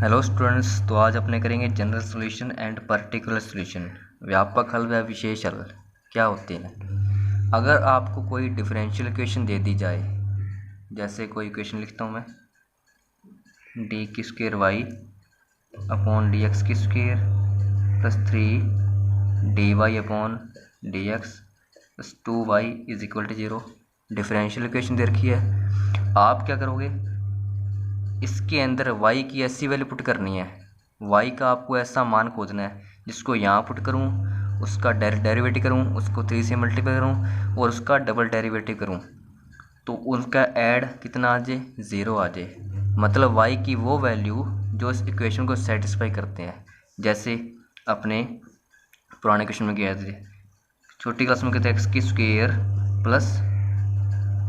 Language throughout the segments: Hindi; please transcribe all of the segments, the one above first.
हेलो स्टूडेंट्स, तो आज अपने करेंगे general solution and particular solution. व्यापक हल व विशेष हल क्या होते हैं। अगर आपको कोई डिफरेंशियल इक्वेशन दे दी जाए, जैसे कोई इक्वेशन लिखता हूँ मैं, डी की square y upon D x की square plus 3 d y upon D x plus 2y is equal to 0। Differential equation दे रखी है। आप क्या करोगे, इसके अंदर y की ऐसी वैल्यू पुट करनी है, y का आपको ऐसा मान खोजना है जिसको यहाँ पुट करूँ, उसका डेरिवेटिव करूँ, उसको 3 से मल्टीप्लाई करूँ और उसका डबल डेरिवेटिव करूँ, तो उनका ऐड कितना आ जाए, 0 आ जाए। मतलब y की वो वैल्यू जो इस इक्वेशन को सेटिस्फाई करते हैं। जैसे अपने पुराने क्वेश्चन में क्या थे, छोटी क्लास में कहते हैं एक्स की square plus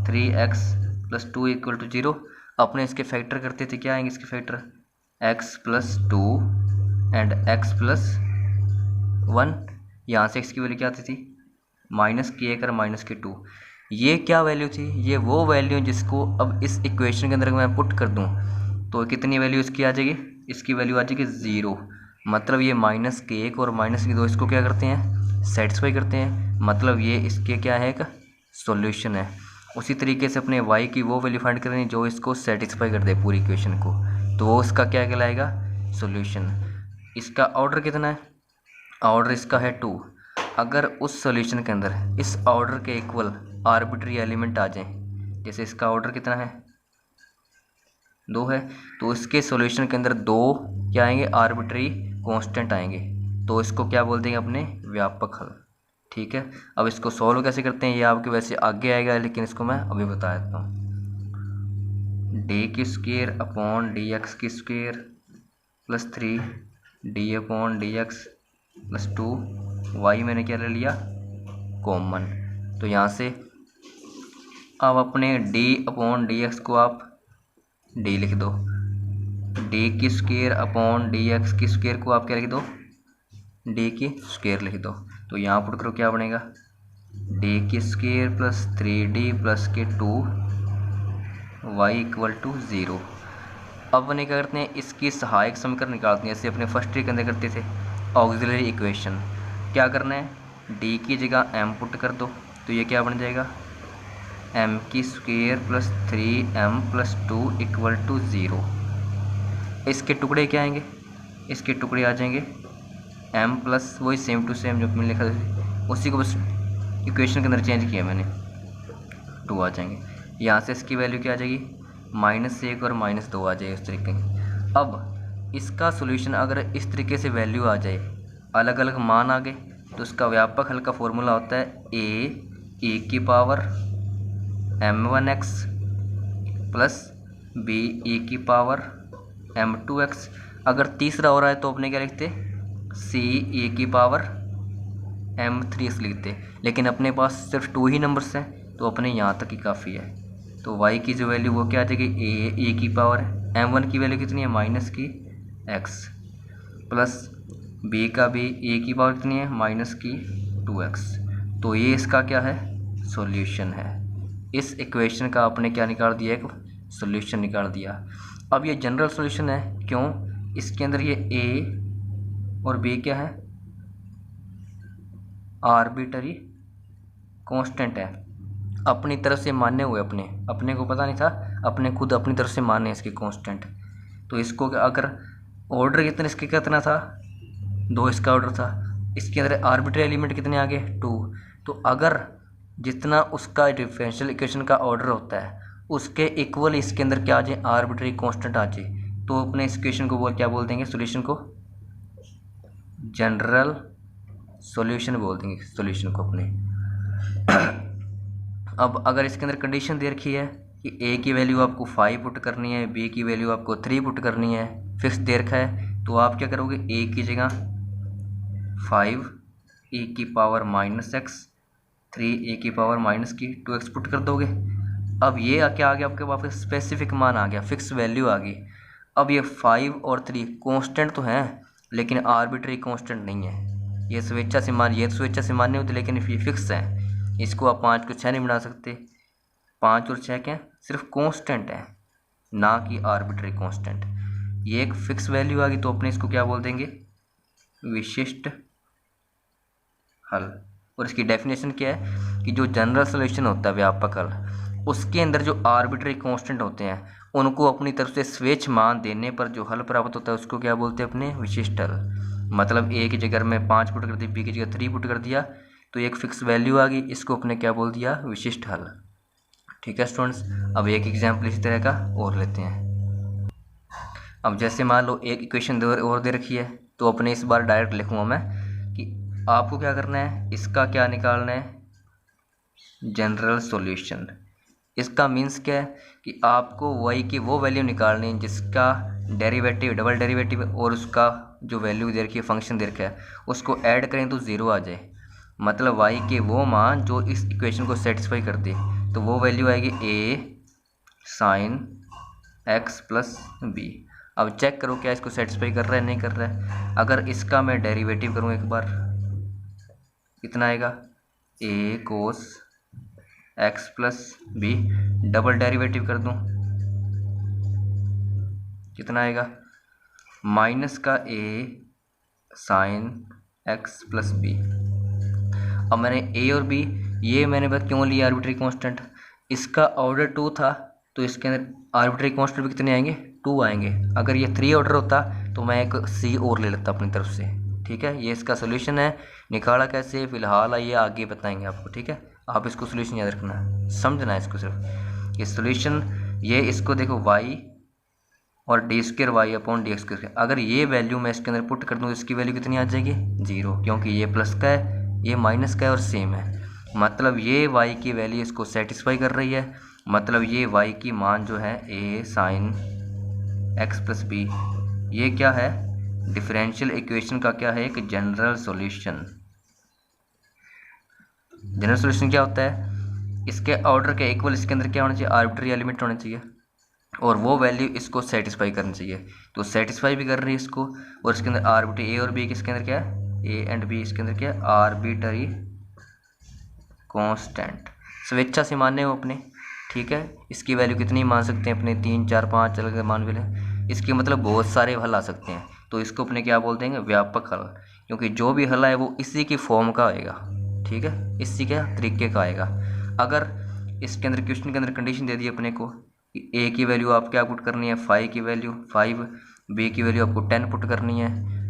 3x plus 2 equal to 0। अपने इसके फैक्टर करते थे, क्या आएंगे इसके factor, x plus 2 and x plus 1। यहाँ से x की वैल्यू क्या आती थी, माइनस की 1 और माइनस की 2। ये क्या वैल्यू थी, ये वो वैल्यू जिसको अब इस इक्वेशन के अंदर मैं पुट कर दूँ तो कितनी वैल्यू इसकी आ जाएगी, इसकी वैल्यू आ जाएगी 0। मतलब ये माइनस की 1 और माइनस की 2 इसको क्या करते हैं, सेटिस्फाई करते हैं। मतलब ये इसके क्या है, एक सॉल्यूशन है। उसी तरीके से अपने y की वो वैल्यू फाइंड करनी जो इसको सेटिस्फाई कर दे पूरी इक्वेशन को, तो वो इसका क्या कहलाएगा, सॉल्यूशन। इसका ऑर्डर कितना है, ऑर्डर इसका है 2। अगर उस सॉल्यूशन के अंदर इस ऑर्डर के इक्वल आर्बिट्री एलिमेंट आ जाएं, जैसे इसका ऑर्डर कितना है, 2 है, तो इसके सॉल्यूशन के अंदर 2 क्या आएंगे, आर्बिट्री कांस्टेंट आएंगे, तो इसको क्या बोल देंगे, अपने व्यापक हल। ठीक है। अब इसको सॉल्व कैसे करते हैं ये आपके वैसे आगे आएगा, लेकिन इसको मैं अभी बता देता हूँ। डी की स्क्वायर अपॉन डी एक्स की square plus 3 D upon D x plus 2 Y मैंने क्या ले लिया, कॉमन। तो यहाँ से अब अपने डी अपॉन डी एक्स को आप डी लिख दो, डी की स्क्वायर अपॉन डी एक्स की स्क्वायर को आप क्या लिख दो, डी की स्क्वायर लिख दो। तो यहाँ पुट करो, क्या बनेगा, डी की स्क्वायर प्लस 3d प्लस के 2 y इक्वल टू 0। अब अपने क्या करते हैं, इसकी सहायक समीकरण निकालते हैं, जैसे अपने फर्स्ट ट्री के अंदर करते थे ऑक्सिलरी इक्वेशन। क्या करना है, d की जगह m पुट कर दो, तो ये क्या बन जाएगा, m की square plus 3m plus 2 equal to 0। इसके टुकड़े क्या आएंगे, इसके टुकड़े आ जाएंगे m प्लस वही सेम टू सेम जो मैंने लिखा था, उसी को बस इक्वेशन के अंदर चेंज किया मैंने, 2 आ जाएंगे। यहाँ से इसकी वैल्यू क्या आ जाएगी, -1 और -2 आ जाएगी इस तरीके। अब इसका सॉल्यूशन अगर इस तरीके से वैल्यू आ जाए, अलग अलग मान आ गए, तो इसका व्यापक हल का फॉर्मूला होता है a की पावर m1x प्लस b की पावर m2x। अगर तीसरा हो रहा है तो अपने क्या लिखते, c की पावर m3x लिखते, लेकिन अपने पास सिर्फ 2 ही नंबर्स हैं तो अपने यहाँ तक ही काफ़ी है। तो y की जो वैल्यू वो क्या आ जाएगी, a की पावर, m1 की वैल्यू कितनी है, माइनस की x प्लस b का भी a की पावर कितनी है, माइनस की 2x। तो ये इसका क्या है, सॉल्यूशन है। इस इक्वेशन का आपने क्या निकाल दिया, एक सॉल्यूशन निकाल दिया। अब ये जनरल सॉल्यूशन है, क्यों, इसके अंदर ये a और b क्या है, आर्बिटरी कांस्टेंट है, अपनी तरफ से माने हुए, अपने को पता नहीं था, अपने खुद अपनी तरफ से माने इसके कांस्टेंट। तो इसको अगर ऑर्डर कितना, इसके कितना था, 2 इसका ऑर्डर था, इसके अंदर आर्बिट्री एलिमेंट कितने आ गए, 2। तो अगर जितना उसका डिफरेंशियल इक्वेशन का ऑर्डर होता है उसके इक्वल इसके अंदर क्या आ जाए, आर्बिट्री कांस्टेंट आ जाए, तो अपने इस इक्वेशन को क्या बोल देंगे, सॉल्यूशन को जनरल सॉल्यूशन बोल देंगे, सॉल्यूशन को अपने। अब अगर इसके अंदर कंडीशन दे रखी है कि a की वैल्यू आपको 5 पुट करनी है, b की वैल्यू आपको 3 पुट करनी है, फिक्स दे रखा है, तो आप क्या करोगे, a की जगह 5 e की पावर -x 3 a की पावर -2x पुट कर दोगे। अब ये क्या आ गया, आपके पास स्पेसिफिक मान आ गया, फिक्स वैल्यू आ गई। अब ये 5 और 3 कांस्टेंट तो हैं लेकिन आर्बिट्री कांस्टेंट नहीं है, ये स्वेच्छा से मान, ये स्वेच्छा से मान्य होते, लेकिन ये फिक्स है। इसको आप 5 को 6 नहीं बना सकते, 5 और 6 क्या सिर्फ कांस्टेंट है, ना कि आर्बिट्री कांस्टेंट। ये एक फिक्स वैल्यू आ गई तो अपने इसको क्या बोल देंगे, विशिष्ट हल। और इसकी डेफिनेशन क्या है कि जो जनरल सॉल्यूशन होता है व्यापक हल, उसके अंदर जो आर्बिट्री कांस्टेंट होते हैं उनको अपनी तरफ से स्वेच्छ मान देने पर जो हल प्राप्त होता है उसको क्या बोलते हैं अपने, विशिष्ट हल। मतलब ए की जगह में 5 पुट कर दी, बी की जगह 3 पुट कर दिया तो एक फिक्स वैल्यू आ गई, इसको अपने क्या बोल दिया, विशिष्ट हल। ठीक है स्टूडेंट्स, अब एक एग्जाम्पल इसी तरह का और लेते हैं। अब जैसे मान लो एक इक्वेशन और दे रखी है तो अपने इस बार डायरेक्ट लिखूंगा मैं कि आपको क्या करना है, इसका क्या निकालना है, जनरल सॉल्यूशन। इसका मीन्स क्या है कि आपको y की वो वैल्यू निकालनी है जिसका डेरिवेटिव, डबल डेरिवेटिव और उसका जो वैल्यू दे रखी है, फंक्शन दे रखा है, उसको ऐड करें तो ज़ीरो आ जाए। मतलब y के वो मान जो इस इक्वेशन को सेटिस्फाई कर दे, तो वो वैल्यू आएगी a sine x plus B. अब चेक करो क्या इसको सेटिस्फाई कर रहा है, नहीं कर रहा है। अगर इसका मैं डेरिवेटिव करूँ एक बार, कितना आएगा, a cos x plus B, double derivative कर दूं, कितना आएगा, माइनस का a sine x plus B. अब मैंने a और b ये मैंने बात क्यों लिया आर्बिट्री कांस्टेंट, इसका ऑर्डर 2 था तो इसके अंदर आर्बिट्री कांस्टेंट भी कितने आएंगे, 2 आएंगे। अगर ये 3 ऑर्डर होता तो मैं एक c और ले लेता अपनी तरफ से। ठीक है, ये इसका सोल्यूशन है। निकाला कैसे फिलहाल आइए आगे बताएंगे आपको। ठीक है, आप इसको सोल्यूशन याद रखना है, समझना है इसको सिर्फ। ये सोल्यूशन, ये इसको देखो y और D square Y upon D X square, अगर ये वैल्यू मैं इसके अंदर पुट कर दूँ इसकी वैल्यू कितनी आ जाएगी, 0, क्योंकि ये प्लस का है ये माइनस का है और सेम है। मतलब ये y की वैल्यू इसको सेटिस्फाई कर रही है। मतलब ये y की मान जो है a sine x plus B, ये क्या है, डिफरेंशियल इक्वेशन का क्या है, एक जनरल सॉल्यूशन। जनरल सॉल्यूशन क्या होता है, इसके ऑर्डर के इक्वल इसके अंदर क्या होना चाहिए, आर्बिट्री एलिमेंट होना चाहिए और वो वैल्यू इसको सेटिस्फाई करनी चाहिए। तो सेटिस्फाई भी कर रही है इसको, और इसके अंदर आर्बिट्री ए और बी किसके अंदर क्या है, ए एंड बी इसके अंदर क्या है, आर्बिट्री कांस्टेंट, स्वेच्छा से माने हो अपने। ठीक है, इसकी वैल्यू कितनी मान सकते हैं अपने, 3 4 5 अलग मान मिले, इसके मतलब बहुत सारे हल आ सकते हैं। तो इसको अपने क्या बोल देंगे, व्यापक हल, क्योंकि जो भी हल है वो इसी की फॉर्म का आएगा। ठीक है, इसी के तरीके का आएगा। अगर इसके अंदर क्वेश्चन के अंदर कंडीशन दे दी अपने को कि ए की वैल्यू आप क्या पुट करनी है, 5 की वैल्यू 5, बी की वैल्यू आपको 10 पुट करनी है,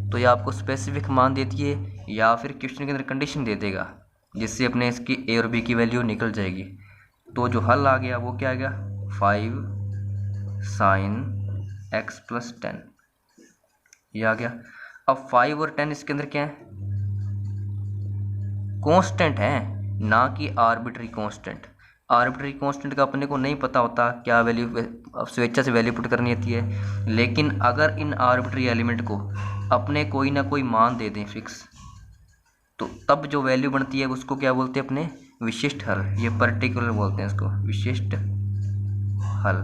तो ये आपको स्पेसिफिक मान देती है या फिर क्वेश्चन के अंदर कंडीशन दे देगा जिससे अपने इसकी ए और बी की वैल्यू निकल जाएगी। तो जो हल आ गया वो क्या आ गया, 5 साइन x प्लस 10, ये आ गया। अब 5 और 10 इसके अंदर क्या है, कांस्टेंट है, ना कि आर्बिट्री कांस्टेंट। आर्बिट्री कांस्टेंट का अपने को नहीं पता होता क्या वैल्यू, स्वेच्छा से वैल्यू पुट करनी होती है। लेकिन अगर इन आर्बिट्री एलिमेंट को अपने कोई ना कोई मान दे दें फिक्स, तो तब जो वैल्यू बनती है उसको क्या बोलते हैं अपने, विशिष्ट हल। ये पर्टिकुलर बोलते हैं इसको, विशिष्ट हल,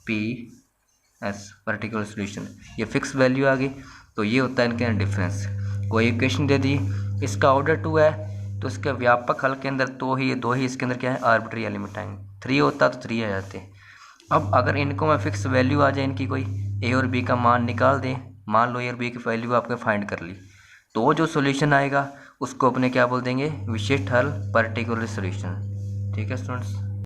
PS पर्टिकुलर सॉल्यूशन। ये फिक्स वैल्यू आ गई तो ये होता है इनके अंदर डिफरेंस। कोई इक्वेशन दे दी, इसका ऑर्डर 2 है तो इसके व्यापक हल के अंदर दो ही इसके अंदर क्या है, आर्बिट्री एलिमेंट आएंगे। 3 होता तो 3 आ जाते। अब अगर इनको मैं फिक्स वैल्यू आ जाए इनकी, कोई ए और बी का मान निकाल दें, मान लो ए और बी की वैल्यू आपने फाइंड कर ली, तो जो सॉल्यूशन आएगा उसको अपने क्या बोल देंगे, विशिष्ट हल, पर्टिकुलर सॉल्यूशन। ठीक है स्टूडेंट्स।